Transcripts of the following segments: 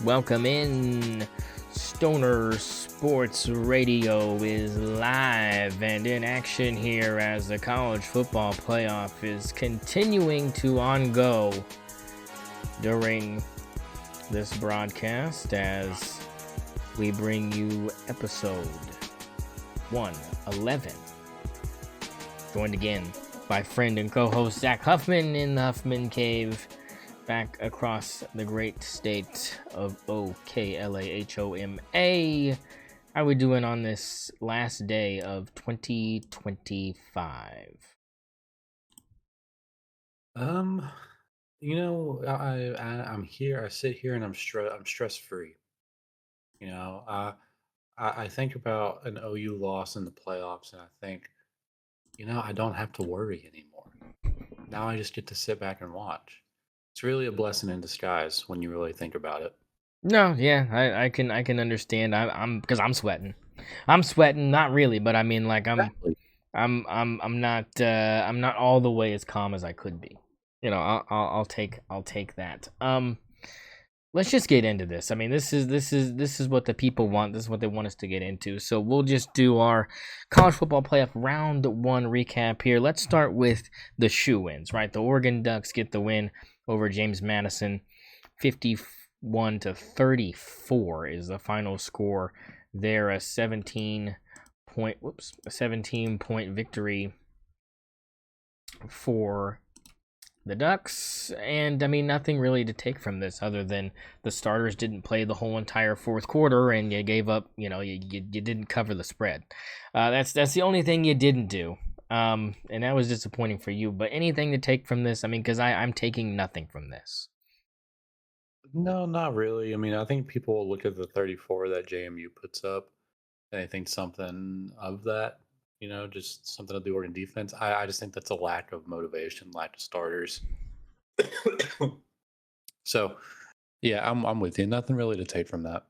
Welcome in. St0ner Sports Radio is live and in action here as the college football playoff is continuing to on-go during this broadcast as we bring you episode 111. Joined again by friend and co-host Zach Huffman in the Huffman Cave, back across the great state of Oklahoma. How we doing on this last day of 2025? I'm here. I sit here and I'm stress free. I think about an OU loss in the playoffs, and I think, I don't have to worry anymore. Now I just get to sit back and watch. It's really a blessing in disguise when you really think about it. No, yeah, I can understand. I'm because I'm sweating. I'm sweating, not really, but I mean, like Exactly. I'm not all the way as calm as I could be. I'll take that. Let's just get into this. I mean, this is what the people want. This is what they want us to get into. So we'll just do our college football playoff round 1 recap here. Let's start with the shoe-ins, right? The Oregon Ducks get the win over James Madison. 51-34 is the final score. There, a 17-point victory for the Ducks, and I mean, nothing really to take from this other than the starters didn't play the whole entire fourth quarter, and you gave up. You didn't cover the spread. That's the only thing you didn't do, and that was disappointing for you. But anything to take from this? I mean, because I'm taking nothing from this. No, not really. I mean, I think people will look at the 34 that JMU puts up, and they think something of that. Just something of the Oregon defense. I just think that's a lack of motivation, lack of starters. So, yeah, I'm with you. Nothing really to take from that.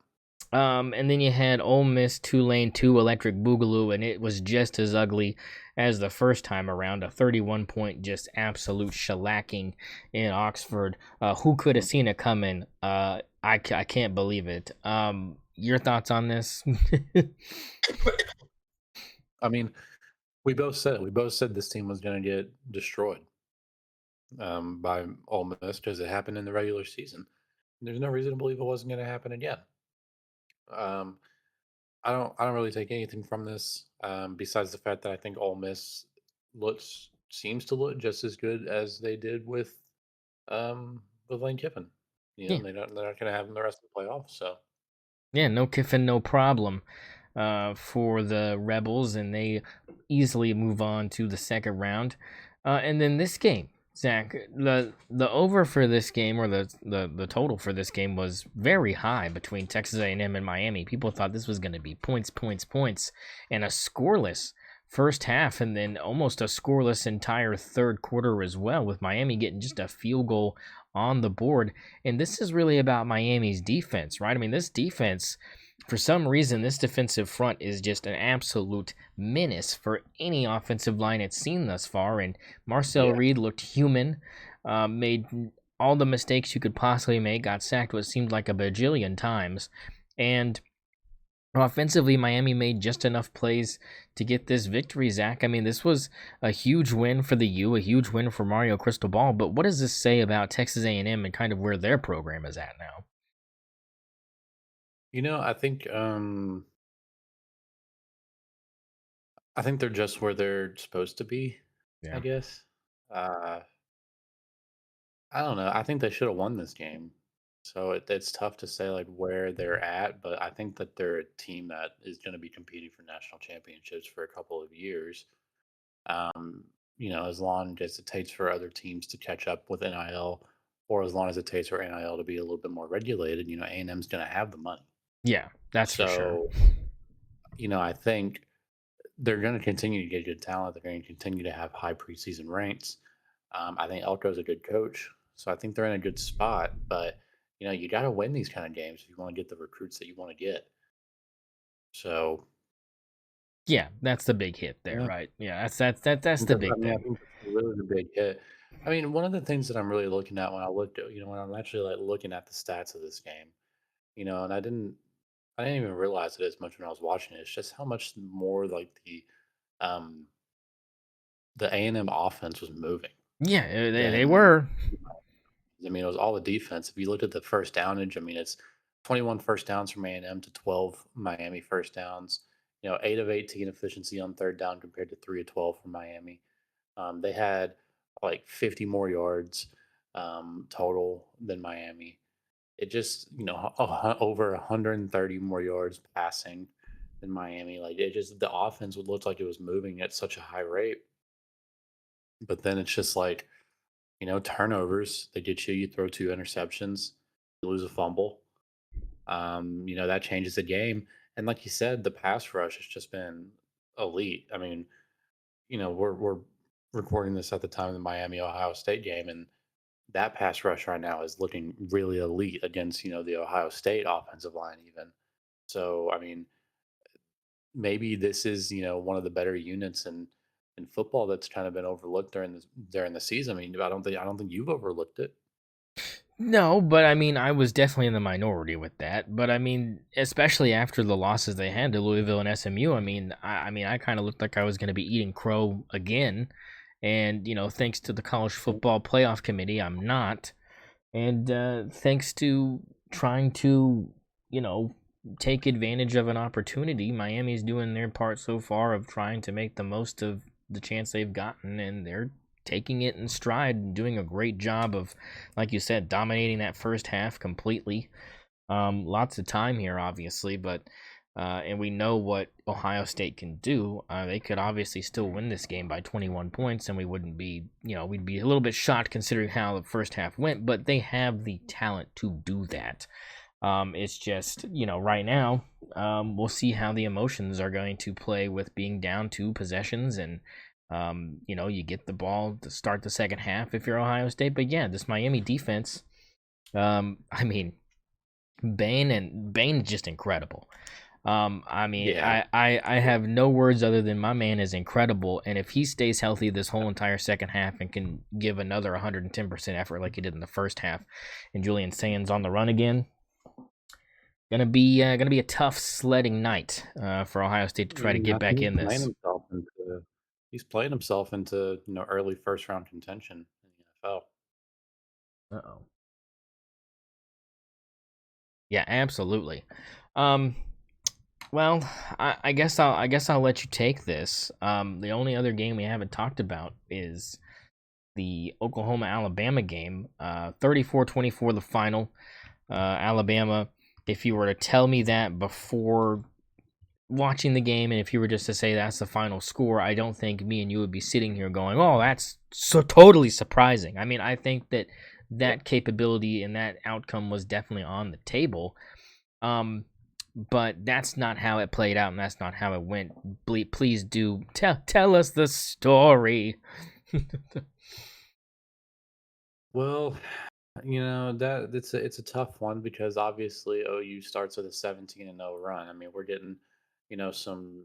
And then you had Ole Miss, Tulane, 2 Electric Boogaloo, and it was just as ugly as the first time around. A 31-point just absolute shellacking in Oxford. Who could have seen it coming? I can't believe it. Your thoughts on this? I mean, we both said this team was going to get destroyed by Ole Miss because it happened in the regular season. There's no reason to believe it wasn't going to happen again. I don't really take anything from this besides the fact that I think Ole Miss seems to look just as good as they did with Lane Kiffin. Yeah. They're not going to have him the rest of the playoffs. So yeah, no Kiffin, no problem for the Rebels, and they easily move on to the second round. And then this game, Zach, the over for this game, or the total for this game, was very high between Texas A&M and Miami. People thought this was going to be points, and a scoreless first half, and then almost a scoreless entire third quarter as well, with Miami getting just a field goal on the board. And this is really about Miami's defense, right? I mean, this defense, for some reason, this defensive front is just an absolute menace for any offensive line it's seen thus far. And Marcel Reed looked human, made all the mistakes you could possibly make, got sacked what seemed like a bajillion times. And offensively, Miami made just enough plays to get this victory, Zach. I mean, this was a huge win for the U, a huge win for Mario Cristobal. But what does this say about Texas A&M and kind of where their program is at now? I think they're just where they're supposed to be. Yeah. I guess. I don't know. I think they should have won this game. So it's tough to say like where they're at, but I think that they're a team that is going to be competing for national championships for a couple of years. As long as it takes for other teams to catch up with NIL, or as long as it takes for NIL to be a little bit more regulated, A&M's going to have the money. Yeah, that's for sure. I think they're going to continue to get good talent. They're going to continue to have high preseason ranks. I think Elko's a good coach, so I think they're in a good spot. But you got to win these kind of games if you want to get the recruits that you want to get. So Yeah, that's the big hit there, yeah, right? Yeah, that's the big I thing. think that's really the big hit. I mean, one of the things that I'm really looking at when I looked at, when I'm actually like looking at the stats of this game, and I didn't even realize it as much when I was watching it. It's just how much more like um the A&M offense was moving Yeah, they than were. I mean, it was all the defense. If you looked at the first downage, I mean, it's 21 first downs from A&M to 12 Miami first downs. 8 of 18 efficiency on third down compared to 3 of 12 from Miami. They had like 50 more yards total than Miami. It just, over 130 more yards passing than Miami. Like it just, the offense would look like it was moving at such a high rate. But then it's just like, turnovers. They get you. You throw two interceptions, you lose a fumble. That changes the game. And like you said, the pass rush has just been elite. I mean, we're recording this at the time of the Miami Ohio State game, and that pass rush right now is looking really elite against the Ohio State offensive line even. So I mean, maybe this is one of the better units in football that's kind of been overlooked during the season. I mean, I don't think you've overlooked it. No, but I mean, I was definitely in the minority with that. But I mean, especially after the losses they had to Louisville and SMU, I kind of looked like I was going to be eating crow again. And thanks to the college football playoff committee, I'm not. And thanks to trying to, you know, take advantage of an opportunity, Miami's doing their part so far of trying to make the most of the chance they've gotten, and they're taking it in stride and doing a great job of, like you said, dominating that first half completely. Lots of time here, obviously, but and we know what Ohio State can do. They could obviously still win this game by 21 points, and we wouldn't be, we'd be a little bit shocked considering how the first half went. But they have the talent to do that. It's just, right now, we'll see how the emotions are going to play with being down two possessions and. You get the ball to start the second half if you're Ohio State. But yeah, this Miami defense, I mean, Bane is just incredible. Yeah, I have no words other than my man is incredible, and if he stays healthy this whole entire second half and can give another 110% effort like he did in the first half, and Julian Sands on the run again, gonna be a tough sledding night for Ohio State to try to get I think back in this. he's playing himself into early first round contention in the NFL. Uh-oh. Yeah, absolutely. Um, Well, I guess I'll let you take this. The only other game we haven't talked about is the Oklahoma Alabama game. 34-24 the final. Alabama. If you were to tell me that before watching the game, and if you were just to say that's the final score, I don't think me and you would be sitting here going, "Oh, that's so totally surprising." I mean, I think that Yeah. that capability and that outcome was definitely on the table. Um, but that's not how it played out, and that's not how it went. Please do tell us the story. Well, that it's a tough one because obviously OU starts with a 17-0 run. I mean, we're getting, some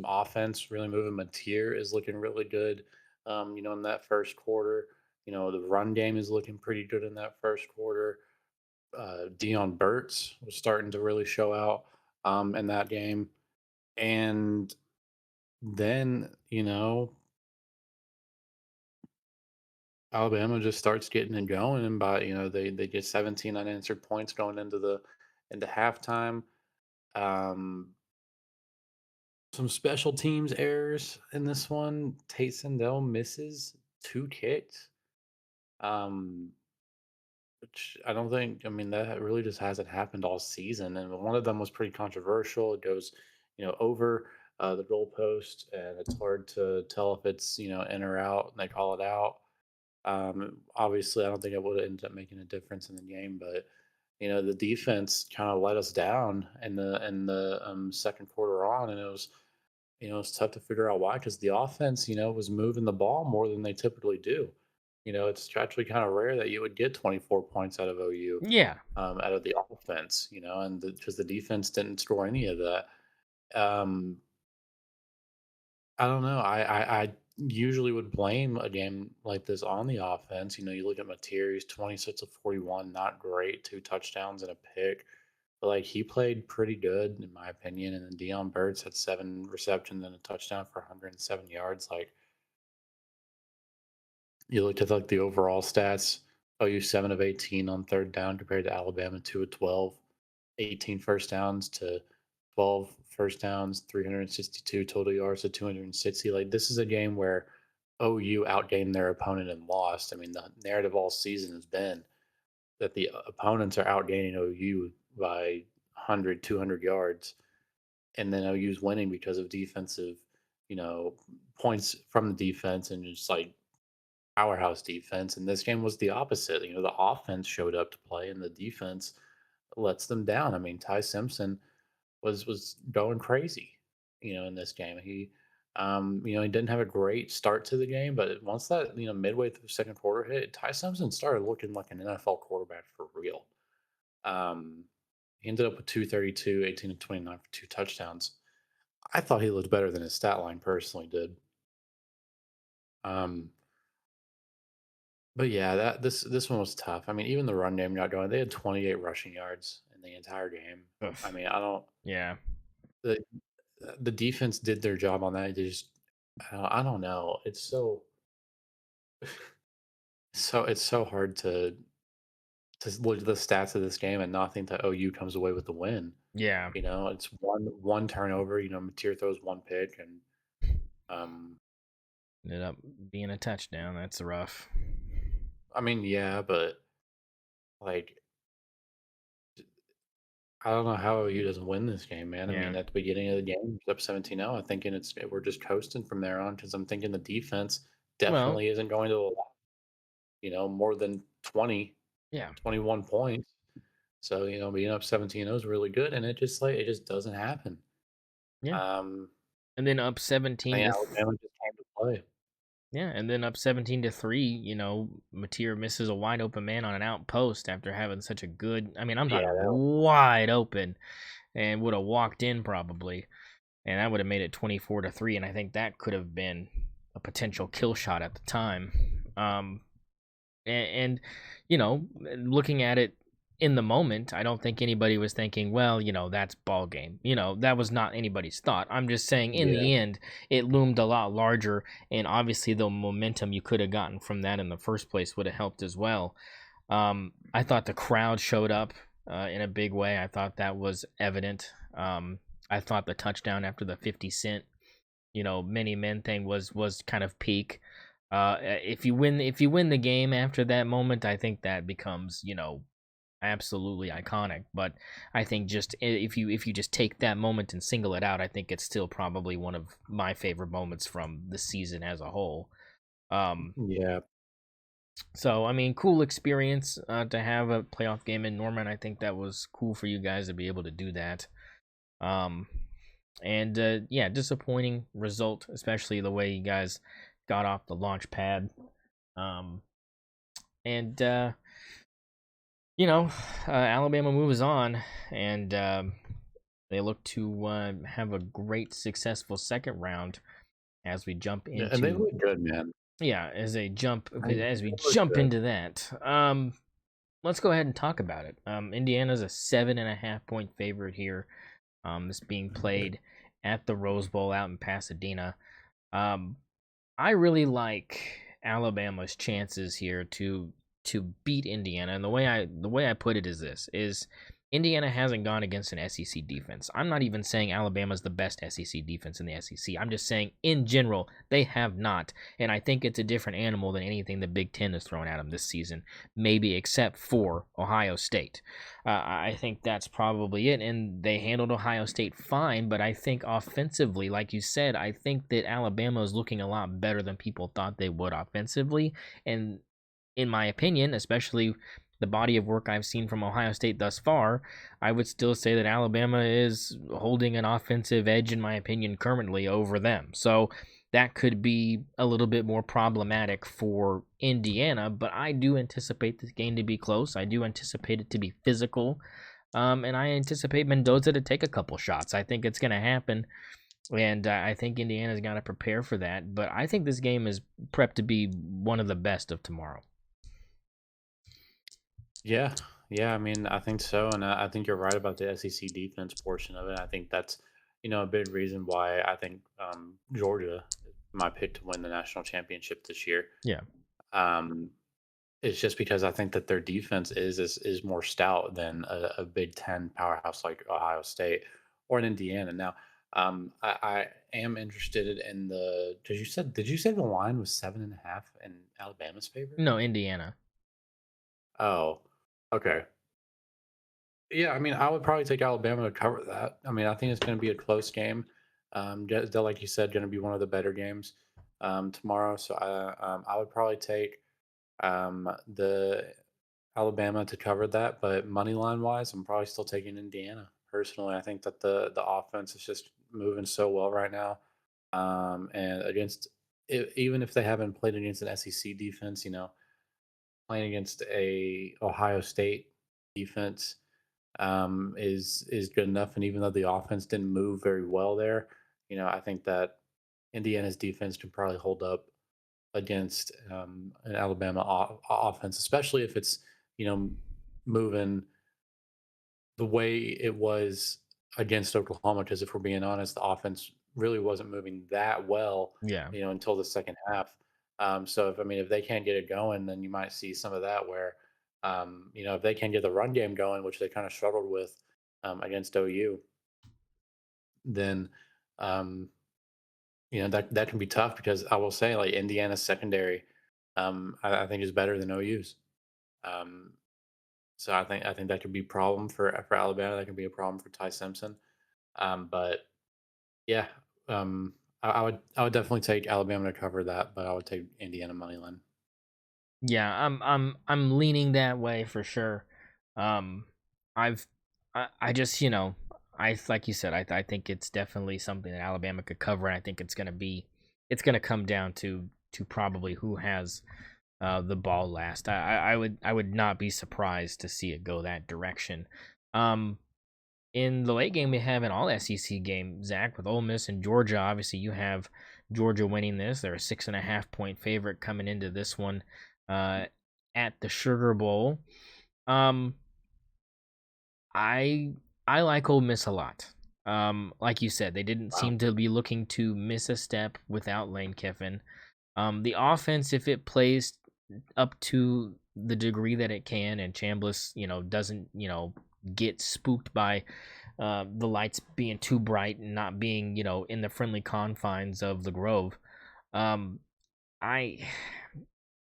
offense really moving. Mateer is looking really good. In that first quarter. The run game is looking pretty good in that first quarter. Dion Burks was starting to really show out in that game. And then, Alabama just starts getting it going, and they get 17 unanswered points going into halftime. Um, some special teams errors in this one. Tate Sindel misses two kicks, um, which I don't think. I mean, that really just hasn't happened all season, and one of them was pretty controversial. It goes, over the goalpost, and it's hard to tell if it's in or out, and they call it out. Obviously, I don't think it would have ended up making a difference in the game, but the defense kind of let us down in the second quarter on, and it was tough to figure out why because the offense was moving the ball more than they typically do. It's actually kind of rare that you would get 24 points out of OU, Yeah. out of the offense, and because the defense didn't score any of that. Um, I don't know. I usually would blame a game like this on the offense. You look at Materi's 26 of 41, not great, 2 touchdowns and a pick. But like he played pretty good in my opinion. And then Deion Birds had 7 receptions and a touchdown for 107 yards. Like you looked at like the overall stats, OU 7 of 18 on third down compared to Alabama 2 of 12, 18 first downs to 12 first downs, 362 total yards to 260. Like this is a game where OU outgained their opponent and lost. I mean, the narrative all season has been that the opponents are outgaining OU by 100, 200 yards, and then OU's winning because of defensive, you know, points from the defense and just like powerhouse defense. And this game was the opposite. The offense showed up to play, and the defense lets them down. I mean, Ty Simpson was going crazy, in this game. He didn't have a great start to the game, but once that midway through the second quarter hit, Ty Simpson started looking like an NFL quarterback for real. Um, he ended up with 232, 18 and 29 for 2 touchdowns. I thought he looked better than his stat line personally did. Um, but yeah, this one was tough. I mean, even the run game got going. They had 28 rushing yards in the entire game. Ugh. I mean, I don't. Yeah. The the defense did their job on that. They just, I don't know. It's so hard to look at the stats of this game and not think that OU comes away with the win. Yeah. It's one turnover. Mateer throws one pick, and um, Ended up being a touchdown. That's rough. I mean, yeah, but like, I don't know how OU doesn't win this game, man. I Yeah. mean, at the beginning of the game, it's up 17-0. I'm thinking we're just coasting from there on because I'm thinking the defense Well, definitely isn't going to allow, more than 20, yeah. 21 points. So, being up 17-0 is really good, and it just doesn't happen. Yeah. Um, And then up I 17 think to Alabama just came to play. yeah, and then up 17-3, Mateer misses a wide open man on an outpost after having such a good, I mean, I'm Yeah, talking that was, wide open, and would have walked in probably, and that would have made it 24-3, and I think that could have been a potential kill shot at the time. And looking at it in the moment, I don't think anybody was thinking, well, that's ball game. That was not anybody's thought. I'm just saying in yeah, the end, it loomed a lot larger, and obviously the momentum you could have gotten from that in the first place would have helped as well. I thought the crowd showed up in a big way. I thought that was evident. I thought the touchdown after the 50 Cent, many men thing was kind of peak. If you win the game after that moment, I think that becomes absolutely iconic. But I think just if you just take that moment and single it out, I think it's still probably one of my favorite moments from the season as a whole. yeah, So I mean, cool experience to have a playoff game in Norman. I think that was cool for you guys to be able to do that. Um, and yeah, disappointing result, especially the way you guys got off the launch pad. Um, and Alabama moves on, and they look to have a great, successful second round as we jump yeah, and they into look good, man. yeah, as we They look jump good. into that. Let's go ahead and talk about it. Indiana's a 7.5 point favorite here. This being played at the Rose Bowl out in Pasadena. Um, I really like Alabama's chances here to beat Indiana. And the way I put it is this is Indiana hasn't gone against an SEC defense. I'm not even saying Alabama's the best SEC defense in the SEC. I'm just saying in general they have not. And I think it's a different animal than anything the Big Ten has thrown at them this season, maybe except for Ohio State. I think that's probably it. And they handled Ohio State fine, but I think offensively, like you said, I think that Alabama is looking a lot better than people thought they would offensively. And in my opinion, especially the body of work I've seen from Ohio State thus far, I would still say that Alabama is holding an offensive edge, in my opinion, currently over them. So that could be a little bit more problematic for Indiana. But I do anticipate this game to be close. I do anticipate it to be physical. And I anticipate Mendoza to take a couple shots. I think it's going to happen. And I think Indiana's got to prepare for that. But I think this game is prepped to be one of the best of tomorrow. Yeah, yeah. I mean, I think so, and I think you're right about the SEC defense portion of it. I think that's a big reason why I think Georgia is my pick to win the national championship this year. Yeah. Um, it's just because I think that their defense is more stout than a Big Ten powerhouse like Ohio State or in Indiana. Now, I am interested in the. Did you say the line was 7.5 in Alabama's favor? No, Indiana. Oh, okay. Yeah, I mean, I would probably take Alabama to cover that. I mean, I think it's going to be a close game. Like you said, going to be one of the better games tomorrow. So I would probably take the Alabama to cover that. But money line wise, I'm probably still taking Indiana. Personally, I think that the offense is just moving so well right now. And even if they haven't played against an SEC defense, playing against a Ohio State defense is good enough. And even though the offense didn't move very well there, I think that Indiana's defense can probably hold up against an Alabama offense, especially if it's you know moving the way it was against Oklahoma. Because if we're being honest, the offense really wasn't moving that well, Yeah. until the second half. So if they can't get it going, then you might see some of that where, if they can get the run game going, which they kind of struggled with against OU, then um, that can be tough because I will say like Indiana's secondary, I think is better than OU's. Um, so I think that could be a problem for Alabama. That could be a problem for Ty Simpson. But yeah, I would definitely take Alabama to cover that, but I would take Indiana money line. Yeah, I'm leaning that way for sure. Um, I've I just I like you said I think it's definitely something that Alabama could cover, and I think it's gonna come down to probably who has the ball last. I would not be surprised to see it go that direction. Um, in the late game, we have an all SEC game, Zach, with Ole Miss and Georgia. Obviously, you have Georgia winning this. They're a 6.5 point favorite coming into this one uh, at the Sugar Bowl. Um, I I like Ole Miss a lot. Like you said, they didn't Wow. seem to be looking to miss a step without Lane Kiffin. The offense, if it plays up to the degree that it can, and Chambliss, doesn't, get spooked by the lights being too bright and not being, in the friendly confines of the Grove. Um, I,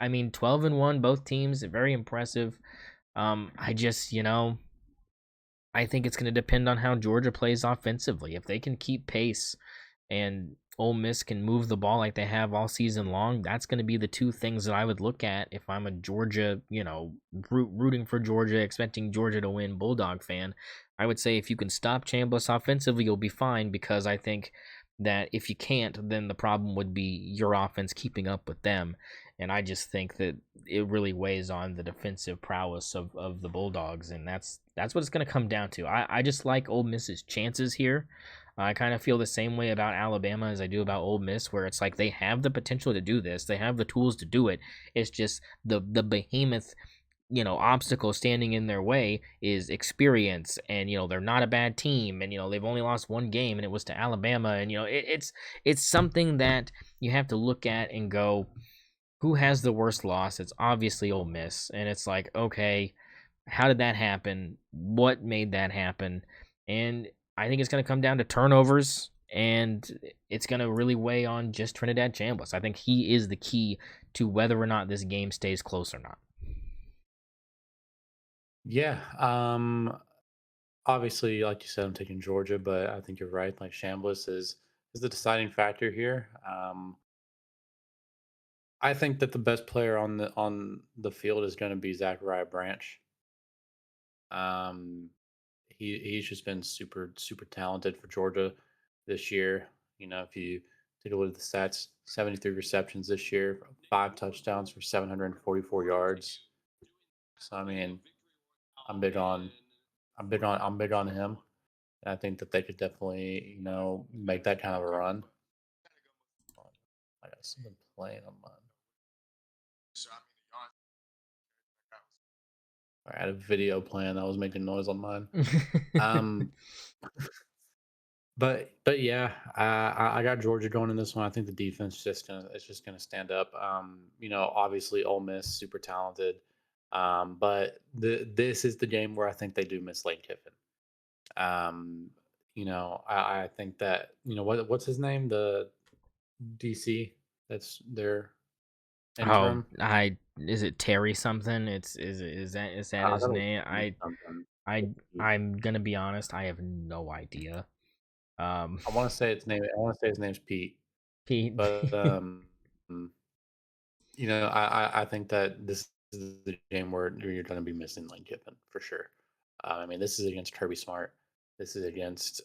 I mean, 12-1, both teams, very impressive. I just, I think it's going to depend on how Georgia plays offensively. If they can keep pace and Ole Miss can move the ball like they have all season long, that's going to be the two things that I would look at if I'm a Georgia, rooting for Georgia, expecting Georgia to win, Bulldog fan. I would say if you can stop Chambliss offensively, you'll be fine, because I think that if you can't, then the problem would be your offense keeping up with them. And I just think that it really weighs on the defensive prowess of the Bulldogs, and that's what it's going to come down to. I just like Ole Miss's chances here. I kind of feel the same way about Alabama as I do about Ole Miss, where it's like they have the potential to do this, they have the tools to do it. It's just the behemoth, obstacle standing in their way is experience, and they're not a bad team, and they've only lost one game, and it was to Alabama, and it's something that you have to look at and go, who has the worst loss? It's obviously Ole Miss, and it's like, okay, how did that happen? What made that happen? And I think it's going to come down to turnovers, and it's going to really weigh on just Trinidad Chambliss. I think he is the key to whether or not this game stays close or not. Yeah. Obviously, like you said, I'm taking Georgia, but I think you're right. Like Chambliss is the deciding factor here. I think that the best player on the field is going to be Zachariah Branch. Um, he's just been super super talented for Georgia this year. If you Take a look at the stats: 73 receptions this year, 5 touchdowns for 744 yards. So I mean, I'm big on, I'm big on him. And I think that they could definitely, make that kind of a run. I got something playing on mine. I had a video playing that was making noise on mine. Um, but yeah, I got Georgia going in this one. I think the defense it's just gonna stand up. Obviously Ole Miss super talented, but this is the game where I think they do miss Lane Kiffin. I think that what's his name, the DC that's their Oh, interim. is it Terry something? Is that I his thought it was name? Pete something. I I'm gonna be honest, I have no idea. Um, I want to say its name. I want to say his name's Pete, Pete. but I think that this is the game where you're going to be missing Lane Kiffin for sure. I mean, this is against Kirby Smart. This is against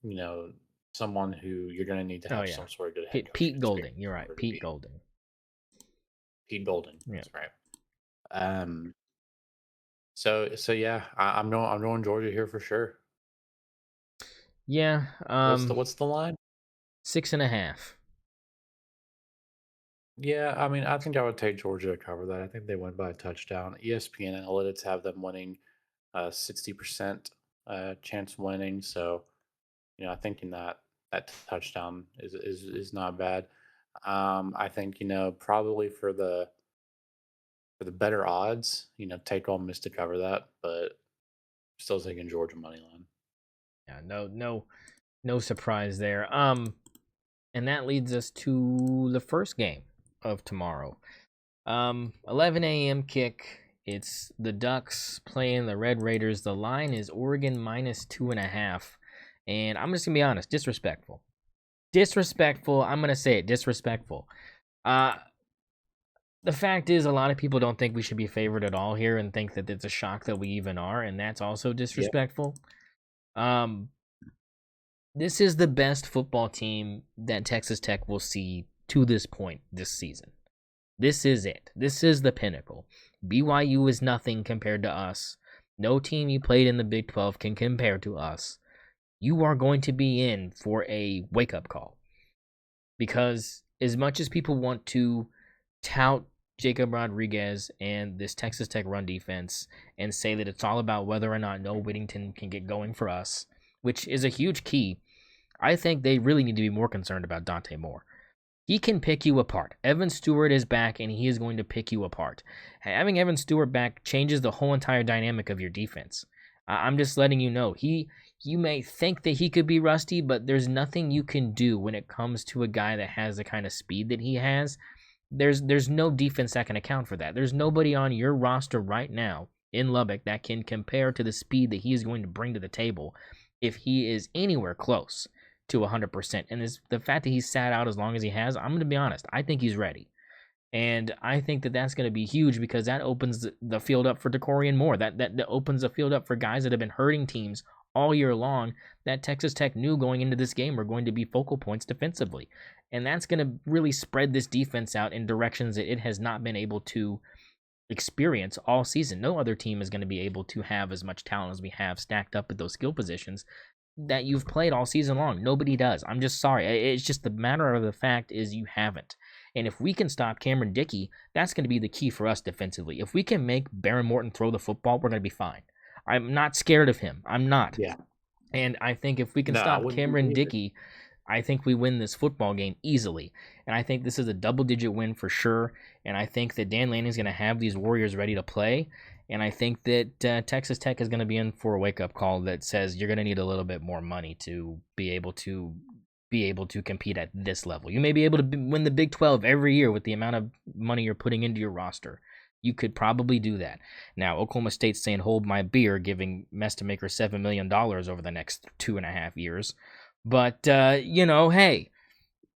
you know, someone who you're going to need to Oh have yeah, some sort of good head coaching Pete experience Golding. You're in right, order to Pete beat him. Golding. Pete Golding. Yeah, That's right. So yeah, I'm going Georgia here for sure. yeah. What's the line? 6.5. Yeah, I mean, I think I would take Georgia to cover that. I think they win by a touchdown. ESPN analytics have them winning 60% chance of winning. So, I think in that touchdown is not bad. I think, probably for the better odds, take Ole Miss to cover that, but still taking Georgia money line. Yeah, no surprise there. And that leads us to the first game of tomorrow. 11 a.m. kick. It's the Ducks playing the Red Raiders. The line is Oregon -2.5. And I'm just gonna be honest, disrespectful. Disrespectful. I'm gonna say it, disrespectful. Uh the fact is a lot of people don't think we should be favored at all here and think that it's a shock that we even are, and that's also Yeah. disrespectful. Um this is the best football team that Texas Tech will see to this point this season. This is it. This is the pinnacle. BYU is nothing compared to us. No team you played in the Big 12 can compare to us. You are going to be in for a wake-up call. Because as much as people want to tout Jacob Rodriguez and this Texas Tech run defense and say that it's all about whether or not Noah Whittington can get going for us, which is a huge key, I think they really need to be more concerned about Dante Moore. He can pick you apart. Evan Stewart is back, and he is going to pick you apart. Having Evan Stewart back changes the whole entire dynamic of your defense. I'm just letting you know. You may think that he could be rusty, but there's nothing you can do when it comes to a guy that has the kind of speed that he has. There's no defense that can account for that. There's nobody on your roster right now in Lubbock that can compare to the speed that he is going to bring to the table if he is anywhere close to 100%. And the fact that he's sat out as long as he has, I'm going to be honest, I think he's ready. And I think that that's going to be huge because that opens the field up for DeCorian Moore. That opens the field up for guys that have been hurting teams all year long that Texas Tech knew going into this game were going to be focal points defensively. And that's going to really spread this defense out in directions that it has not been able to experience all season. No other team is going to be able to have as much talent as we have stacked up at those skill positions that you've played all season long. Nobody does. I'm just sorry. It's just the matter of the fact is you haven't. And if we can stop Cameron Dickey, that's going to be the key for us defensively. If we can make Baron Morton throw the football, we're going to be fine. I'm not scared of him. I'm not. Yeah. And I think if we can No, I stop wouldn't Cameron be either. Dickey, I think we win this football game easily. And I think this is a double-digit win for sure. And I think that Dan Lanning's going to have these Warriors ready to play. And I think that Texas Tech is going to be in for a wake-up call that says you're going to need a little bit more money to be able to compete at this level. You may be able to win the Big 12 every year with the amount of money you're putting into your roster. You could probably do that. Now, Oklahoma State's saying hold my beer, giving Mestamaker $7 million over the next 2.5 years. But, hey,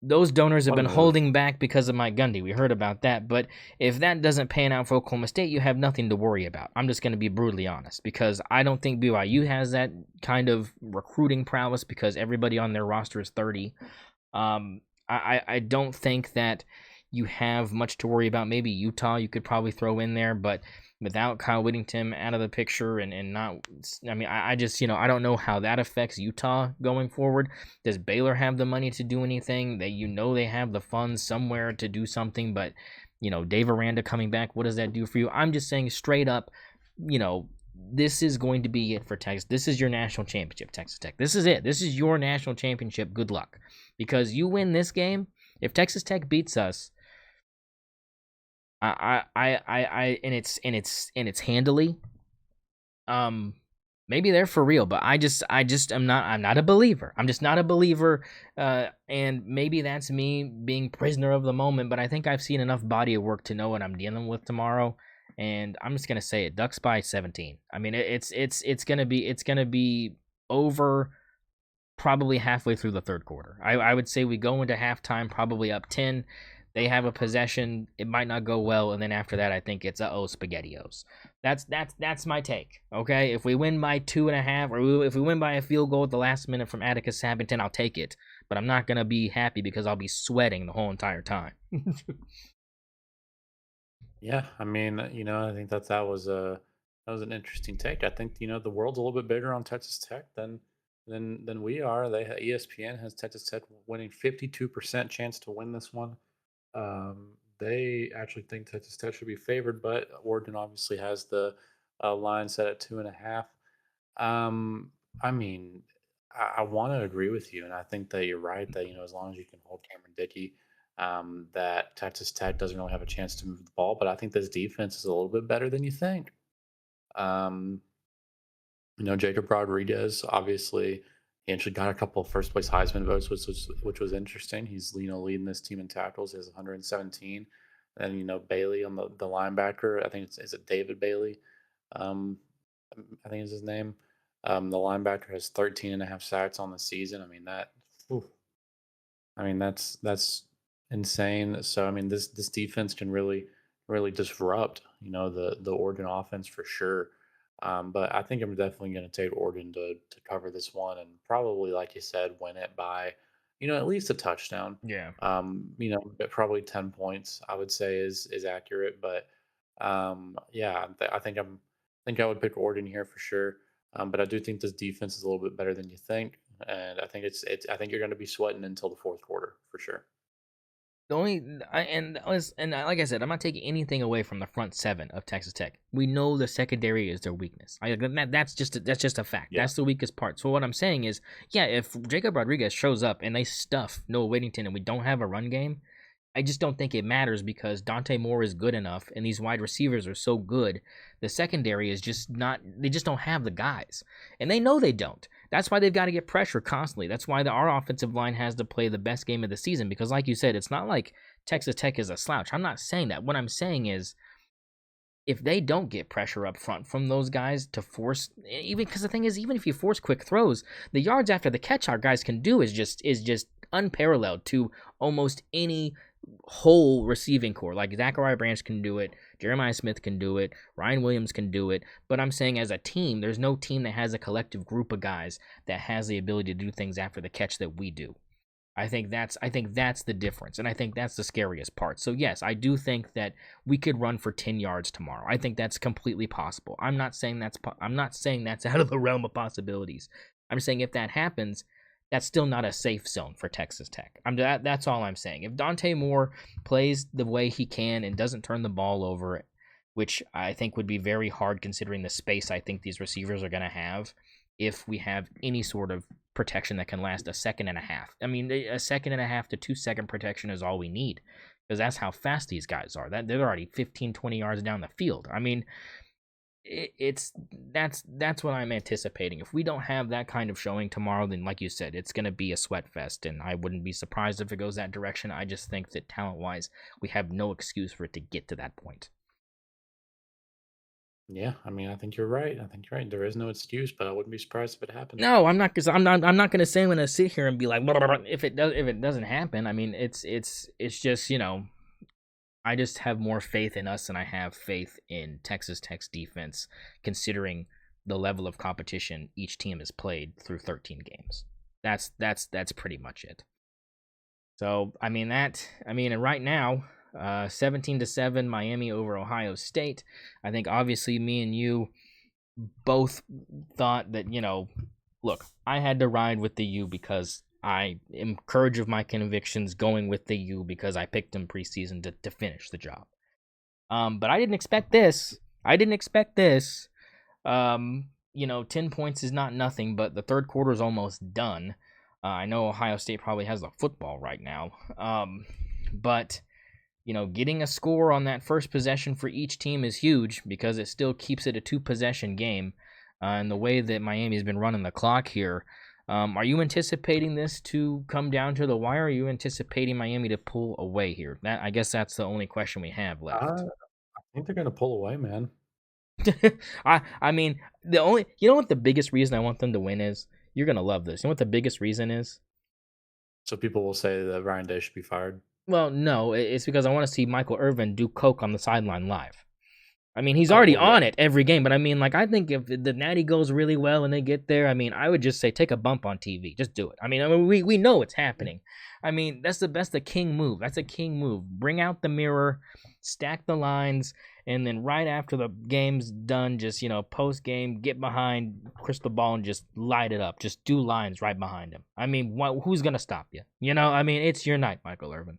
those donors have been holding back because of Mike Gundy. We heard about that. But if that doesn't pan out for Oklahoma State, you have nothing to worry about. I'm just going to be brutally honest because I don't think BYU has that kind of recruiting prowess because everybody on their roster is 30. I don't think that you have much to worry about. Maybe Utah you could probably throw in there, but without Kyle Whittington out of the picture and not, I mean, I just, I don't know how that affects Utah going forward. Does Baylor have the money to do anything? They have the funds somewhere to do something, but, Dave Aranda coming back, what does that do for you? I'm just saying straight up, this is going to be it for Texas. This is your national championship, Texas Tech. This is it. This is your national championship. Good luck. Because you win this game, if Texas Tech beats us, and it's handily, maybe they're for real, but I'm not a believer. I'm just not a believer, and maybe that's me being prisoner of the moment, but I think I've seen enough body of work to know what I'm dealing with tomorrow, and I'm just gonna say it, Ducks by 17. I mean, it's gonna be over probably halfway through the third quarter. I would say we go into halftime probably up 10. They have a possession. It might not go well, and then after that, I think it's SpaghettiOs. That's my take. Okay, if we win by 2.5, or if we win by a field goal at the last minute from Atticus Sappington, I'll take it. But I'm not gonna be happy because I'll be sweating the whole entire time. Yeah, I mean, I think that was an interesting take. I think the world's a little bit bigger on Texas Tech than we are. ESPN has Texas Tech winning 52% chance to win this one. They actually think Texas Tech should be favored, but Oregon obviously has the line set at 2.5. I mean, I want to agree with you, and I think that you're right that as long as you can hold Cameron Dickey, that Texas Tech doesn't really have a chance to move the ball. But I think this defense is a little bit better than you think. Um, Jacob Rodriguez, obviously, he actually got a couple of first place Heisman votes, which was interesting. He's leading this team in tackles. He has 117. And Bailey on the linebacker. I think is it David Bailey? Um, I think is his name. The linebacker has 13.5 sacks on the season. I mean oof. I mean that's insane. So I mean this defense can really disrupt the Oregon offense for sure. But I think I'm definitely going to take Oregon to cover this one and probably, like you said, win it by at least a touchdown. Yeah. But probably 10 points I would say is accurate. But yeah, I think I would pick Oregon here for sure. But I do think this defense is a little bit better than you think, and I think I think you're going to be sweating until the fourth quarter for sure. The only like I said, I'm not taking anything away from the front seven of Texas Tech. We know the secondary is their weakness. That's just a fact. Yeah. That's the weakest part. So what I'm saying is, yeah, if Jacob Rodriguez shows up and they stuff Noah Whittington and we don't have a run game, I just don't think it matters because Dante Moore is good enough and these wide receivers are so good. The secondary is just not, they just don't have the guys. And they know they don't. That's why they've got to get pressure constantly. That's why our offensive line has to play the best game of the season because, like you said, it's not like Texas Tech is a slouch. I'm not saying that. What I'm saying is, if they don't get pressure up front from those guys to force, even because the thing is, even if you force quick throws, the yards after the catch our guys can do is just unparalleled to almost any whole receiving core. Like Zachariah Branch can do it, Jeremiah Smith can do it, Ryan Williams can do it. But I'm saying as a team, there's no team that has a collective group of guys that has the ability to do things after the catch that we do. I think that's the difference, and I think that's the scariest part. So yes, I do think that we could run for 10 yards tomorrow. I think that's completely possible. I'm not saying that's out of the realm of possibilities. I'm saying if that happens, that's still not a safe zone for Texas Tech. That's all I'm saying. If Dante Moore plays the way he can and doesn't turn the ball over, which I think would be very hard considering the space I think these receivers are going to have, if we have any sort of protection that can last a second and a half. I mean, a second and a half to 2 second protection is all we need because that's how fast these guys are. They're already 15, 20 yards down the field. I mean, that's what I'm anticipating. If we don't have that kind of showing tomorrow, then like you said, it's going to be a sweat fest, and I wouldn't be surprised if it goes that direction. I just think that talent-wise, we have no excuse for it to get to that point. Yeah, I mean, I think you're right. There is no excuse, but I wouldn't be surprised if it happened. No, I'm not, because I'm not going to say I'm going to sit here and be like, if it doesn't happen. I mean, it's just I just have more faith in us than I have faith in Texas Tech's defense, considering the level of competition each team has played through 13 games. That's pretty much it. So and right now, 17-7 Miami over Ohio State. I think obviously me and you both thought that, look, I had to ride with the U because I am courage of my convictions going with the U because I picked them preseason to finish the job. But I didn't expect this. 10 points is not nothing, but the third quarter is almost done. I know Ohio State probably has the football right now. But getting a score on that first possession for each team is huge because it still keeps it a 2-possession game. And the way that Miami's been running the clock here, are you anticipating this to come down to the wire? Or are you anticipating Miami to pull away here? I guess that's the only question we have left. I think they're gonna pull away, man. I mean, what the biggest reason I want them to win is? You're gonna love this. You know what the biggest reason is? So people will say that Ryan Day should be fired. Well, no, it's because I want to see Michael Irvin do coke on the sideline live. I mean, he's Oh already well, yeah. on it every game, but I mean, like, I think if the Natty goes really well and they get there, I mean, I would just say take a bump on TV. Just do it. I mean we know it's happening. I mean, that's the king move. That's a king move. Bring out the mirror, stack the lines, and then right after the game's done, just, post game, get behind Crystal Ball and just light it up. Just do lines right behind him. I mean, who's gonna stop you? I mean, it's your night, Michael Irvin.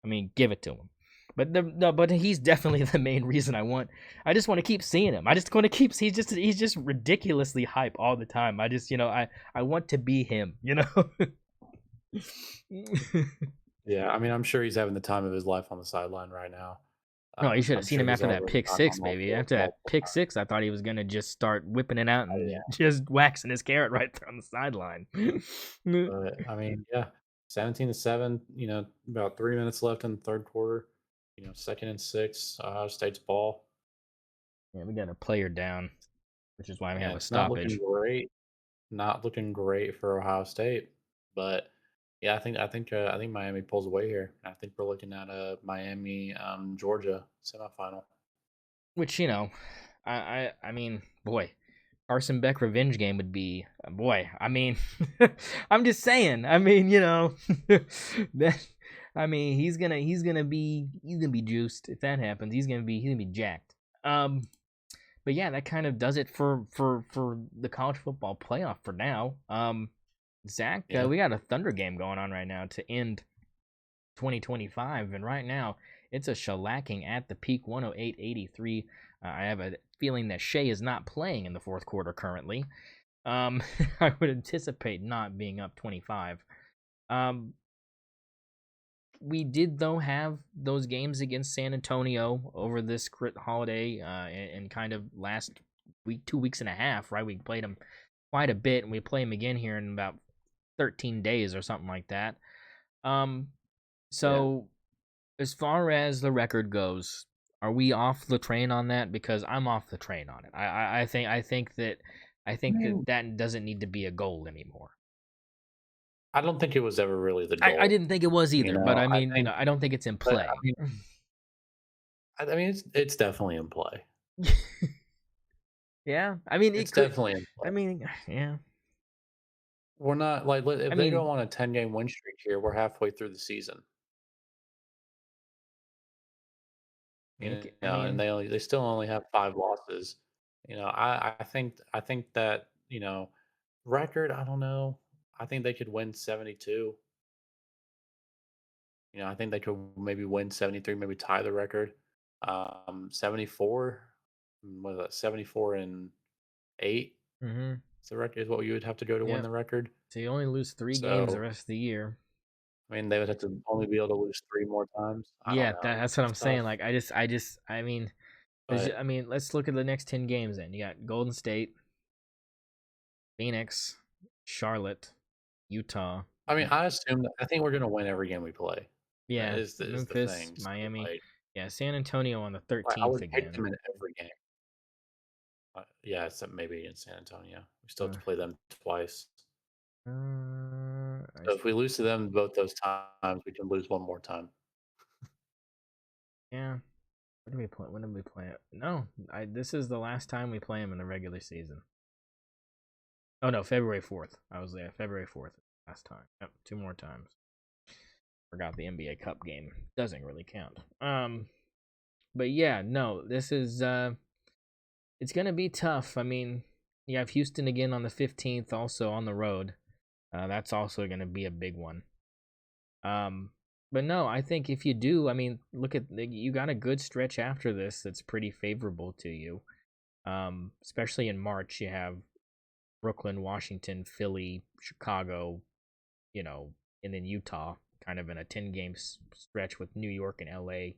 I mean, give it to him. But he's definitely the main reason I just want to keep seeing him. I just want to keep. He's just ridiculously hype all the time. I just I want to be him. Yeah, I mean, I'm sure he's having the time of his life on the sideline right now. No, you should have I'm seen sure him he's after that already pick gotten six, on that baby. field After that multiple pick times. six, I thought he was gonna just start whipping it out Oh and yeah, just waxing his carrot right there on the sideline. but I mean, yeah, 17-7. About 3 minutes left in the third quarter. 2nd and 6. Ohio State's ball, Yeah, we got a player down, which is why we have and a it's not stoppage. looking great. Not looking great for Ohio State, but yeah, I think Miami pulls away here. I think we're looking at a Miami Georgia semifinal. Which I mean, boy, Carson Beck revenge game would be boy. I mean, I'm just saying. I mean, that. I mean, he's gonna be juiced if that happens. He's gonna be jacked. But yeah, that kind of does it for the college football playoff for now. Zach, Yeah, we got a Thunder game going on right now to end 2025, and right now it's a shellacking at the peak, 108-83. I have a feeling that Shea is not playing in the fourth quarter currently. I would anticipate not being up 25. Um, we did though have those games against San Antonio over this holiday, and kind of last week, 2 weeks and a half, right? We played them quite a bit, and we play them again here in about 13 days or something like that. Um, yeah. so as far as the record goes, are we off the train on that? Because I'm off the train on it. I I think that mean, that doesn't need to be a goal anymore. I don't think it was ever really the I goal. didn't think it was either, but I I mean, think, I don't think it's in but I play. mean, I mean, it's definitely in play. Yeah, I mean, it It's could. definitely in play. I mean, yeah. We're not like I if they mean, go on a 10-game win streak here, we're halfway through the season. And I mean, they still only have 5 losses. I think that record. I don't know. I think they could win 72. I think they could maybe win 73, maybe tie the record. 74. What is that? 74-8. mm-hmm. Is the record is what you would have to go to win Yep. the record. So you only lose 3 games the So rest of the year. I mean, they would have to only be able to lose 3 more times. I don't Yeah, know. that's what I'm It's saying. tough, Like, I mean, but let's look at the next 10 games. Then you got Golden State, Phoenix, Charlotte, Utah. I mean, I think we're gonna win every game we play. That Yeah, is the Memphis, thing. So, Miami. Yeah, San Antonio on the I 13th would pick again. them in every game. Yeah, except maybe in San Antonio. We still have Uh, to play them twice. I So if we lose to them both those times, we can lose one more time. Yeah. When did we play? When did we play it? No, this is the last time we play them in the regular season. Oh no, February 4th. I was there. February 4th last time. Yep, 2 more times. Forgot the NBA Cup game doesn't really count. But yeah, no, this is it's gonna be tough. I mean, you have Houston again on the 15th, also on the road. That's also gonna be a big one. Um, but no, I think if you do, I mean, look at you got a good stretch after this that's pretty favorable to you. Especially in March, you have Brooklyn, Washington, Philly, Chicago, and then Utah, kind of in a 10-game stretch with New York and LA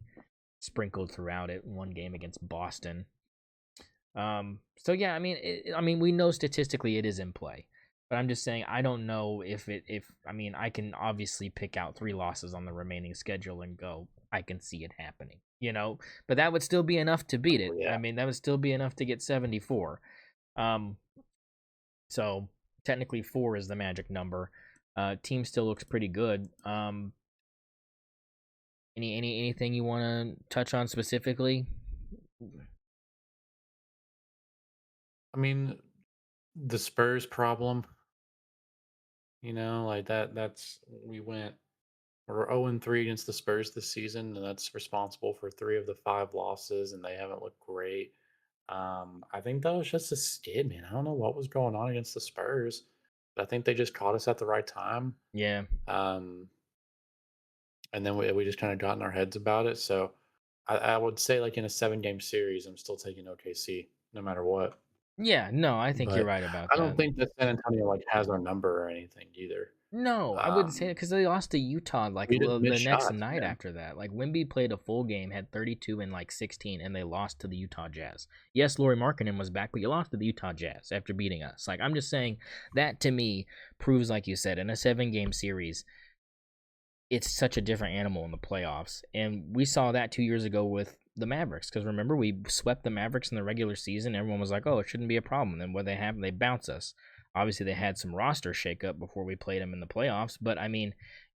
sprinkled throughout it. One game against Boston. So yeah, I mean, we know statistically it is in play, but I'm just saying I don't know if I mean, I can obviously pick out 3 losses on the remaining schedule and go, I can see it happening, but that would still be enough to beat it. Yeah. I mean, that would still be enough to get 74. Um, so technically 4 is the magic number. Team still looks pretty good. Anything you want to touch on specifically? I mean, the Spurs problem, like that's we're 0-3 against the Spurs this season, and that's responsible for 3 of the 5 losses, and they haven't looked great. I think that was just a skid, man. I don't know what was going on against the Spurs, but I think they just caught us at the right time. Yeah. Um, and then we just kind of got in our heads about it. So I would say, like in a 7-game series, I'm still taking OKC no matter what. Yeah, no, I think you're But right about I don't that. think that San Antonio like has our number or anything either. No, I wouldn't say it Um, because they lost to Utah like we just the missed next shots, night man. after that. Like Wemby played a full game, had 32 and like 16, and they lost to the Utah Jazz. Yes, Lauri Markkanen was back, but you lost to the Utah Jazz after beating us. Like I'm just saying that to me proves, like you said, in a 7-game series, it's such a different animal in the playoffs. And we saw that 2 years ago with the Mavericks. Because remember, we swept the Mavericks in the regular season. Everyone was like, oh, it shouldn't be a problem. Then what they have, they bounce us. Obviously, they had some roster shakeup before we played them in the playoffs. But I mean,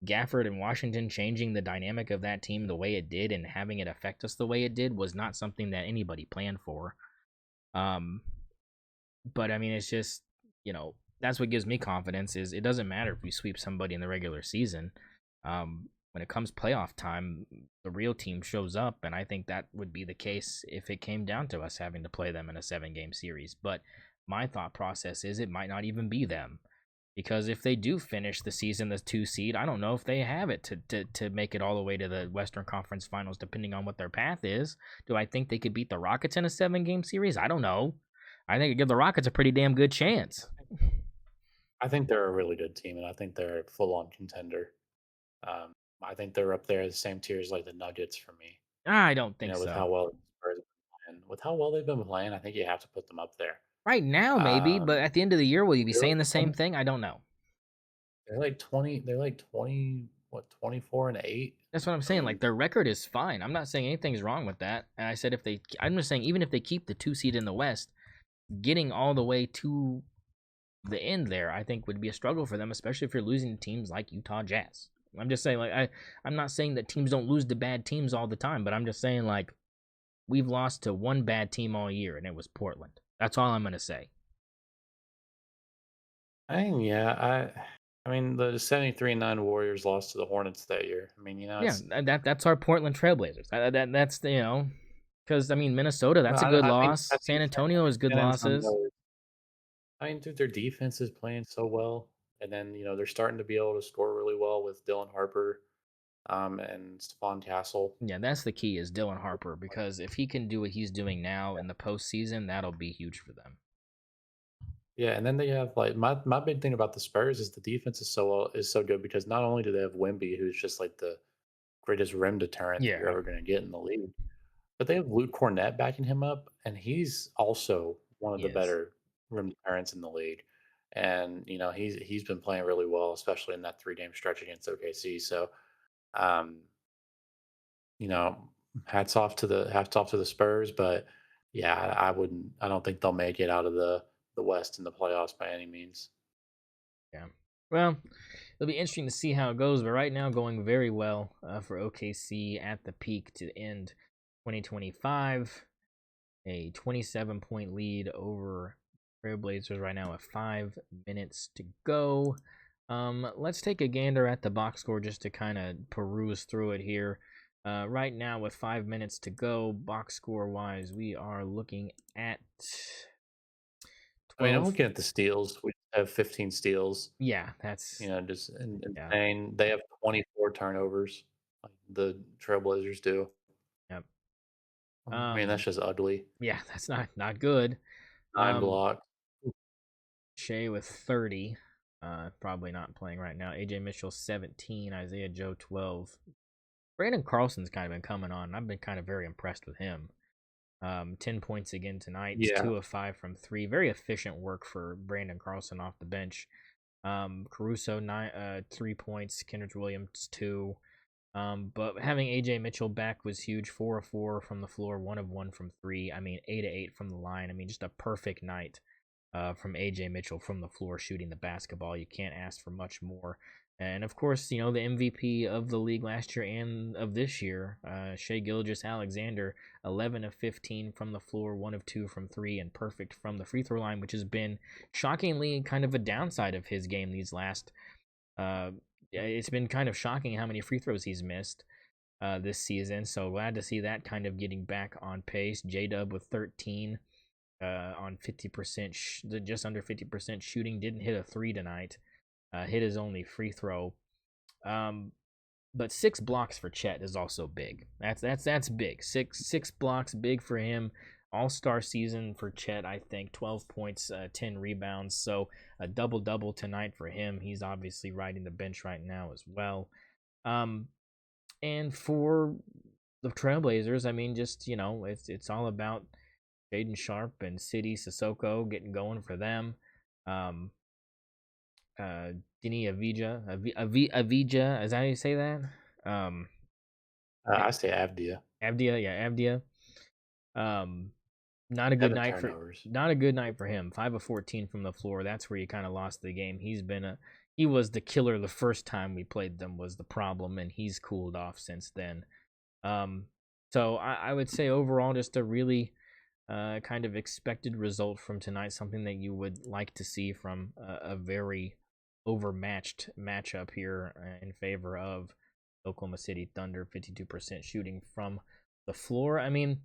Gafford and Washington changing the dynamic of that team the way it did and having it affect us the way it did was not something that anybody planned for. Um, but I mean, it's just, that's what gives me confidence is it doesn't matter if we sweep somebody in the regular season. When it comes playoff time, the real team shows up, and I think that would be the case if it came down to us having to play them in a 7-game series. But my thought process is it might not even be them. Because if they do finish the season the 2 seed, I don't know if they have it to make it all the way to the Western Conference Finals, depending on what their path is. Do I think they could beat the Rockets in a 7-game series? I don't know. I think it give the Rockets a pretty damn good chance. I think they're a really good team, and I think they're a full-on contender. Um, I think they're up there the same tier as like the Nuggets for me. I don't think With so. how well the Spurs have been playing. With how well they've been playing, I think you have to put them up there. Right now, maybe, but Um, at the end of the year, will you be they're saying like the same 20, thing? I don't know. they're like 20. They're like 20. What 24-8? That's what I'm I saying. Like mean, their record is fine. I'm not saying anything's wrong with that. And I said I'm just saying even if they keep the 2 seed in the West, getting all the way to the end there, I think would be a struggle for them, especially if you're losing teams like Utah Jazz. I'm just saying, like I'm not saying that teams don't lose to bad teams all the time, but I'm just saying like we've lost to one bad team all year, and it was Portland. That's all I'm gonna say. I mean the 73-9 Warriors lost to the Hornets that year. I mean, Yeah, it's. that's our Portland Trailblazers. That's because I mean Minnesota, that's a good I loss. think San Antonio is good San losses. Antonio. I mean, dude, their defense is playing so well, and then they're starting to be able to score really well with Dylan Harper, and Stephon Castle. Yeah, that's the key is Dylan Harper because if he can do what he's doing now in the postseason, that'll be huge for them. Yeah, and then they have like my big thing about the Spurs is the defense is so good because not only do they have Wemby, who's just like the greatest rim deterrent that you're Yeah. ever going to get in the league, but they have Luke Cornett backing him up, and he's also one of the Yes. better rim deterrents in the league. And he's been playing really well, especially in that 3-game stretch against OKC. So, um, you know, hats off to the Spurs, but yeah, I don't think they'll make it out of the West in the playoffs by any means. Yeah. Well, it'll be interesting to see how it goes, but right now going very well for OKC at the peak to end 2025. A 27-point lead over Trailblazers right now with 5 minutes to go. Let's take a gander at the box score just to kind of peruse through it here. Right now, with 5 minutes to go, box score wise, we are looking at I mean, I'm 12. looking at the steals. We have 15 steals. Yeah, that's Just yeah, insane. They have 24 turnovers, like the Trailblazers do. yep. I mean, that's just ugly. Yeah, that's not good. 9 Um, blocks. Shea with 30. Probably not playing right now. AJ Mitchell 17. Isaiah Joe 12. Brandon Carlson's kind of been coming on. I've been kind of very impressed with him. 10 points again tonight. Yeah. 2 of 5 from three. Very efficient work for Brandon Carlson off the bench. Caruso 3 points. Kendrick Williams 2. But having AJ Mitchell back was huge. 4 of 4 from the floor. 1 of 1 from three. I mean, 8 of 8 from the line. I mean, just a perfect night from AJ Mitchell from the floor shooting the basketball. You can't ask for much more. And of course, the MVP of the league last year and of this year, Shea Gilgeous-Alexander, 11 of 15 from the floor, 1 of 2 from three, and perfect from the free throw line, which has been shockingly kind of a downside of his game these last. It's been kind of shocking how many free throws he's missed this season. So glad to see that kind of getting back on pace. J Dub with 13 on 50%, just under 50% shooting. Didn't hit a three tonight. Hit his only free throw. But 6 blocks for Chet is also big. That's big. Six blocks, big for him. All-star season for Chet, I think. 12 points, 10 rebounds. So a double-double tonight for him. He's obviously riding the bench right now as well. And for the Trailblazers, I mean, just it's all about Jaden Sharp and City Sissoko getting going for them. Dini Avija, is that how you say that? I say Avdia. Avdia, yeah, Avdia. Um, not a good 7 night for turnovers. not a good night for him. 5 of 14 from the floor. That's where he kind of lost the game. He was the killer the first time we played them was the problem, and he's cooled off since then. So I would say overall just a really kind of expected result from tonight, something that you would like to see from a very overmatched matchup here in favor of Oklahoma City Thunder, 52% shooting from the floor. I mean,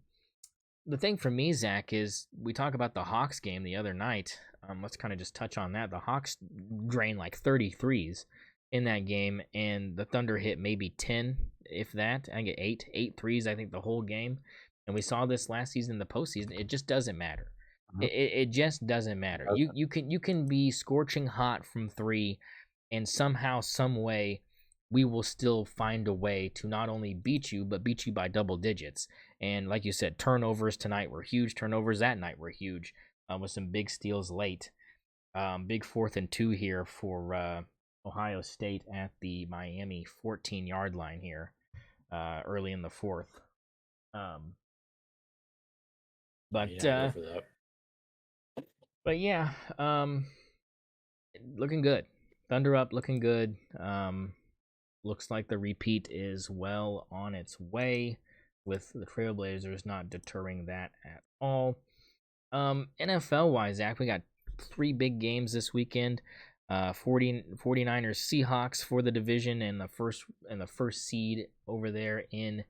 the thing for me, Zach, is we talk about the Hawks game the other night. Let's kind of just touch on that. The Hawks drained like 33s in that game, and the Thunder hit maybe 10, if that. I get eight threes, I think, the whole game. And we saw this last season in the postseason. It just doesn't matter. It just doesn't matter. You can be scorching hot from three, and somehow, some way, we will still find a way to not only beat you, but beat you by double digits. And like you said, turnovers tonight were huge. Turnovers that night were huge, with some big steals late. Big 4th and 2 here for Ohio State at the Miami 14-yard line here early in the fourth. But Yeah, go for that. but yeah, looking good. Thunder up, looking good. Looks like the repeat is well on its way, with the Trailblazers not deterring that at all. NFL wise, Zach, we got 3 big games this weekend. 49ers Seahawks for the division and the first seed over there in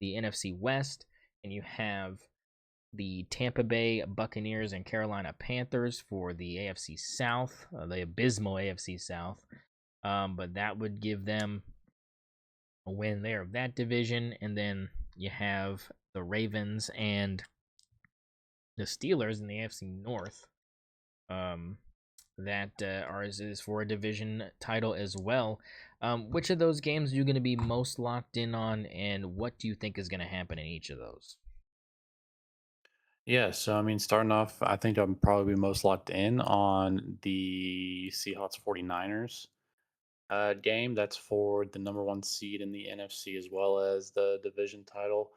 the NFC West, and you have the Tampa Bay Buccaneers and Carolina Panthers for the AFC South, the abysmal AFC South. But that would give them a win there of that division. And then you have the Ravens and the Steelers in the AFC North. That ours is for a division title as well. Which of those games are you going to be most locked in on, and what do you think is going to happen in each of those? Yeah, so I mean, starting off, I think I'm probably most locked in on the Seahawks 49ers game. That's for the number one seed in the NFC as well as the division title.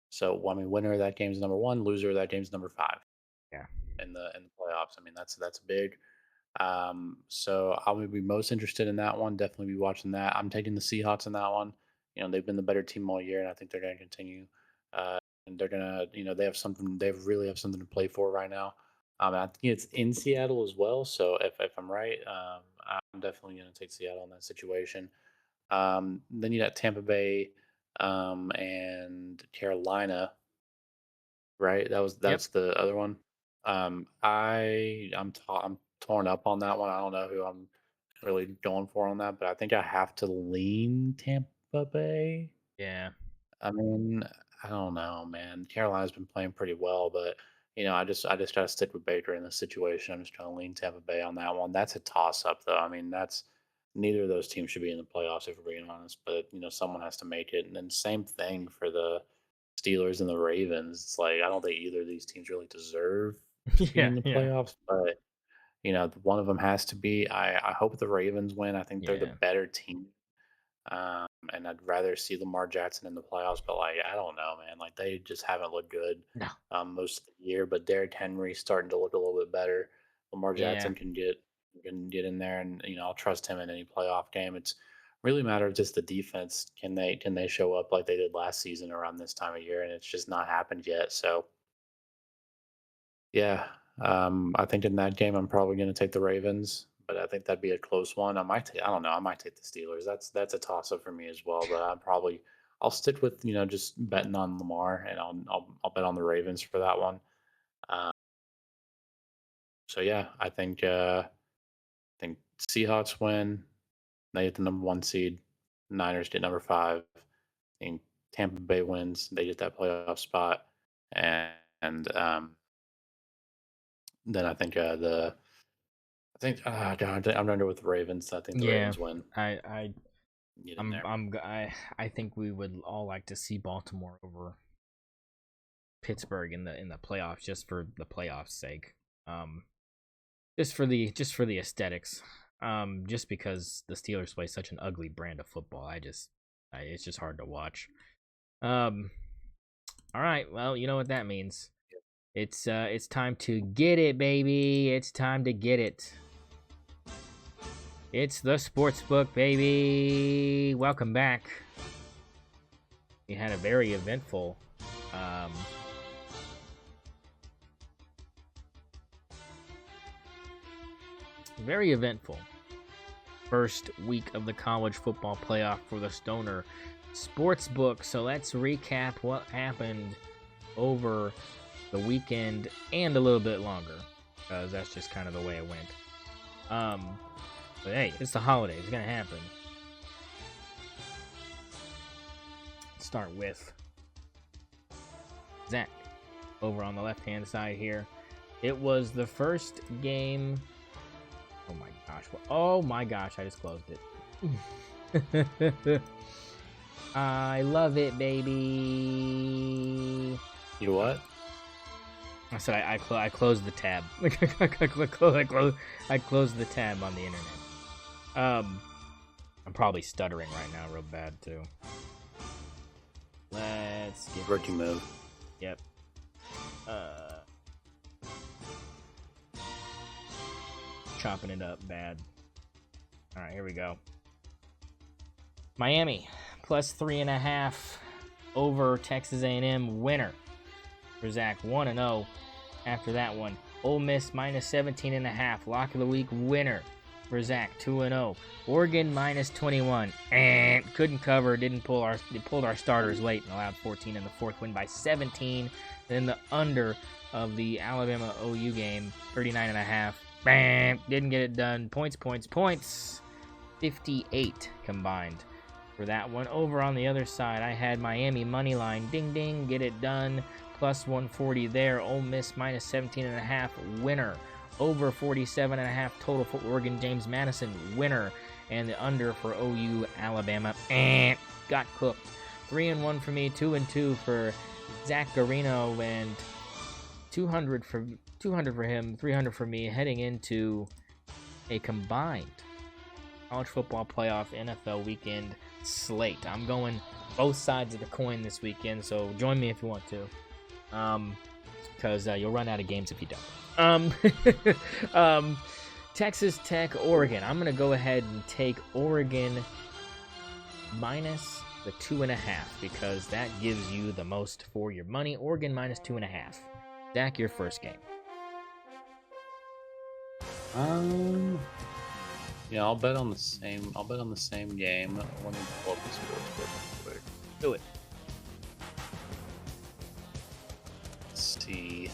So I mean, winner of that game is number one, loser of that game is number five Yeah. in the playoffs. I mean, that's big. So I would be most interested in that one. Definitely be watching that. I'm taking the Seahawks in that one. They've been the better team all year, and I think they're going to continue. And they're gonna, they have something. They really have something to play for right now. I think it's in Seattle as well. So if I'm right, I'm definitely going to take Seattle in that situation. Then you got Tampa Bay and Carolina, right? Yep. That's the other one. I'm torn up on that one. I don't know who I'm really going for on that, but I think I have to lean Tampa Bay. Yeah. I mean, I don't know, man. Carolina's been playing pretty well, but I just gotta stick with Baker in this situation. I'm just gonna lean Tampa Bay on that one. That's a toss up though. I mean, that's neither of those teams should be in the playoffs if we're being honest, but someone has to make it. And then same thing for the Steelers and the Ravens. It's like I don't think either of these teams really deserve to be Yeah. in the Yeah. playoffs, but one of them has to be. I hope the Ravens win. I think they're the Yeah. better team. And I'd rather see Lamar Jackson in the playoffs, but like I don't know, man. Like they just haven't looked good No. most of the year. But Derrick Henry's starting to look a little bit better. Lamar Yeah. Jackson can get in there, and I'll trust him in any playoff game. It's really a matter of just the defense. Can they show up like they did last season around this time of year? And it's just not happened yet. So yeah, I think in that game I'm probably going to take the Ravens, but I think that'd be a close one. I don't know, I might take the Steelers. That's a toss up for me as well, but I'll stick with just betting on Lamar, and I'll bet on the Ravens for that one. Um, so yeah, I think Seahawks win. They get the number one seed. Niners get number five. And Tampa Bay wins. They get that playoff spot, and then God, I'm under with the Ravens. I think the Yeah. Ravens win. I Get in I'm there. I'm g- I think we would all like to see Baltimore over Pittsburgh in the playoffs, just for the playoffs sake. Um just for the aesthetics. Just because the Steelers play such an ugly brand of football. It's just hard to watch. Um all right, well, you know what that means. It's time to get it, baby. It's time to get it. It's the sports book, baby. Welcome back. We had a very eventful um very eventful first week of the college football playoff for the St0ner Sportsbook. So let's recap what happened over the weekend and a little bit longer, because that's just kind of the way it went. But hey, it's the holidays. It's gonna happen. Let's start with Zach over on the left-hand side here. It was the first game. Oh my gosh. Oh my gosh, I just closed it. I love it, baby. You what? I said I closed the tab. I closed the tab on the internet. I'm probably stuttering right now real bad too. Let's get Rookie move. Yep. Chopping it up bad. All right, here we go. Miami plus 3.5 over Texas A&M winner for Zach, 1-0 after that one. Ole Miss minus 17.5 lock of the week winner for Zach, 2-0. Oregon minus 21 and couldn't cover. They pulled our starters late and allowed 14 in the fourth, win by 17. Then the under of the Alabama OU game, 39.5. Bam! Didn't get it done. Points. 58 combined for that one. Over on the other side, I had Miami money line. Ding ding, get it done. Plus 140 there. Ole Miss minus 17.5 winner. Over 47.5 total for Oregon. James Madison winner, and the under for OU Alabama. Got cooked. 3-1 for me. 2-2 for Zach Garino, and 200 for him, 300 for me, heading into a combined college football playoff NFL weekend slate. I'm going both sides of the coin this weekend, so join me if you want to, because you'll run out of games if you don't. Texas Tech, Oregon. I'm going to go ahead and take Oregon minus the 2.5, because that gives you the most for your money. Oregon minus 2.5. Zach, your first game. Yeah, I'll bet on the same. I'll bet on the same game. Let me pull up the sportsbook real quick. Do it. Let's see.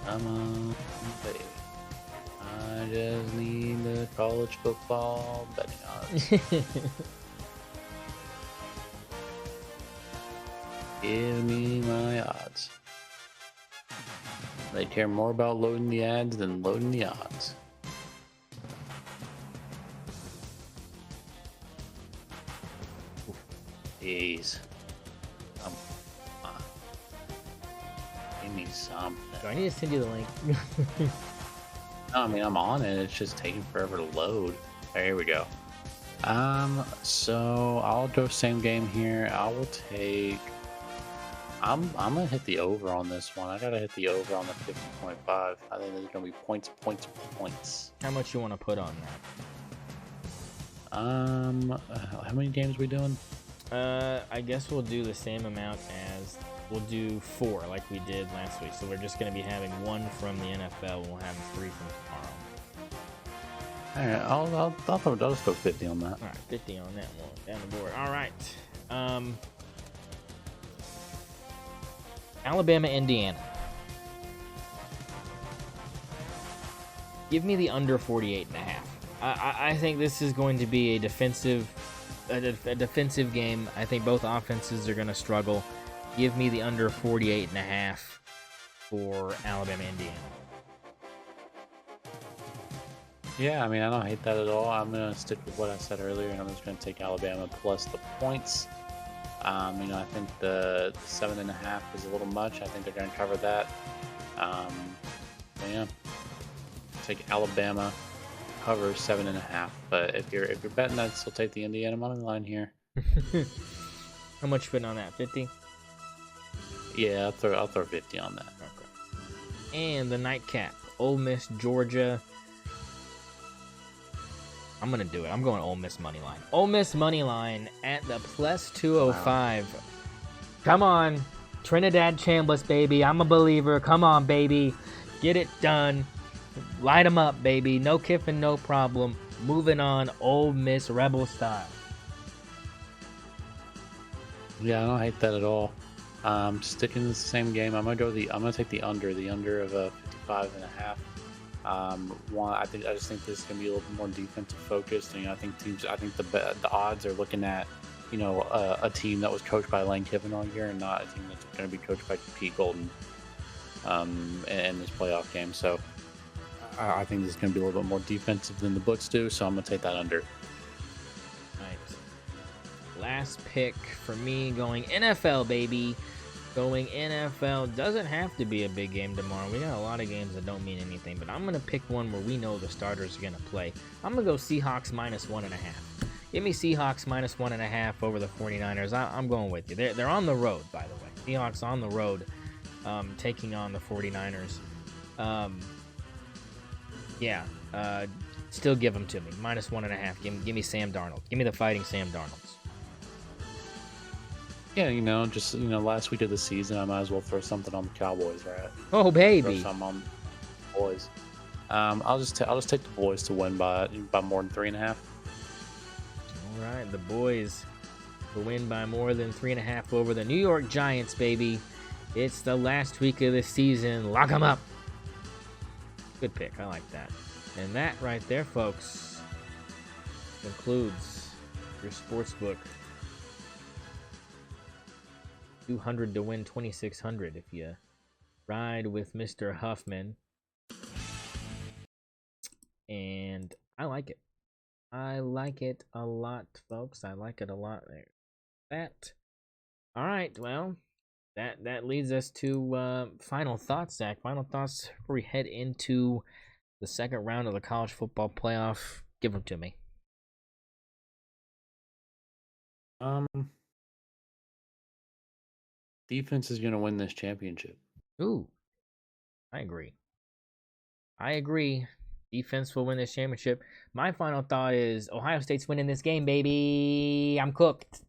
Come on, baby. I just need the college football betting odds. Give me my odds. They care more about loading the ads than loading the odds. Jeez. Come on. Give me something. Do I need to send you the link? No, I mean, I'm on it. It's just taking forever to load. There, here we go. So I'll do same game here. I will take. I'm gonna hit the over on this one. I gotta hit the over on the 50.5. I think there's gonna be points. How much you want to put on that? How many games we doing? I guess we'll do the same amount as we'll do 4 like we did last week. So we're just gonna be having 1 from the NFL. We'll have 3 from tomorrow. All right, I'll just go 50 on that. All right, 50 on that one down the board. All right. Alabama, Indiana. Give me the under 48.5. I think this is going to be a defensive game. I think both offenses are going to struggle. Give me the under 48.5 for Alabama, Indiana. Yeah, I mean, I don't hate that at all. I'm going to stick with what I said earlier, and I'm just going to take Alabama plus the points. I think the 7.5 is a little much. I think they're going to cover that. Yeah, take Alabama cover 7.5. But if you're betting, I'd still take the Indiana money line here. How much fit on that? 50? Yeah, I'll throw 50 on that. Okay. And the nightcap, Ole Miss, Georgia. I'm going to do it. I'm going Ole Miss money line. Ole Miss money line at the plus 205. Wow. Come on. Trinidad Chambliss, baby. I'm a believer. Come on, baby. Get it done. Light them up, baby. No Kiffin, no problem. Moving on. Ole Miss Rebel style. Yeah, I don't hate that at all. Sticking to the same game. I'm gonna take the under of 55.5. I just think this is gonna be a little bit more defensive focused. I think the odds are looking at, a team that was coached by Lane Kiffin all year, and not a team that's going to be coached by Pete Golden in this playoff game. So I think this is going to be a little bit more defensive than the books do. So I'm going to take that under. Right. Last pick for me, going NFL, baby. Going NFL. Doesn't have to be a big game tomorrow. We got a lot of games that don't mean anything, but I'm going to pick one where we know the starters are going to play. I'm going to go Seahawks minus 1.5. Give me Seahawks minus 1.5 over the 49ers. I'm going with you. They're on the road, by the way. Seahawks on the road, taking on the 49ers. Still give them to me. Minus 1.5. Give me Sam Darnold. Give me the fighting Sam Darnolds. Yeah, last week of the season, I might as well throw something on the Cowboys, right? Oh, baby. Throw something on the boys. I'll just take the boys to win by more than 3.5. All right, the boys will win by more than 3.5 over the New York Giants, baby. It's the last week of the season. Lock them up. Good pick. I like that. And that right there, folks, concludes your sportsbook. 200 to win 2,600 if you ride with Mr. Huffman. And I like it. I like it a lot, folks. I like it a lot there. All right, well, that leads us to final thoughts, Zach. Final thoughts before we head into the second round of the college football playoff. Give them to me. Defense is going to win this championship. Ooh, I agree. Defense will win this championship. My final thought is Ohio State's winning this game, baby. I'm cooked.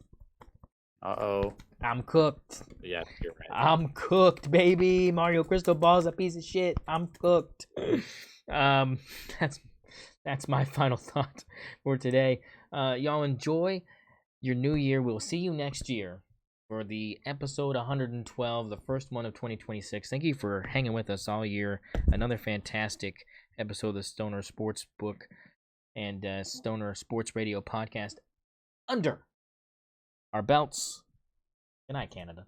Uh-oh. I'm cooked. Yeah, you're right. I'm cooked, baby. Mario Crystal Ball's a piece of shit. I'm cooked. Um, that's my final thought for today. Y'all enjoy your new year. We'll see you next year for the episode 112, the first one of 2026. Thank you for hanging with us all year. Another fantastic episode of the Stoner Sports Book and Stoner Sports Radio podcast under our belts. Good night, Canada.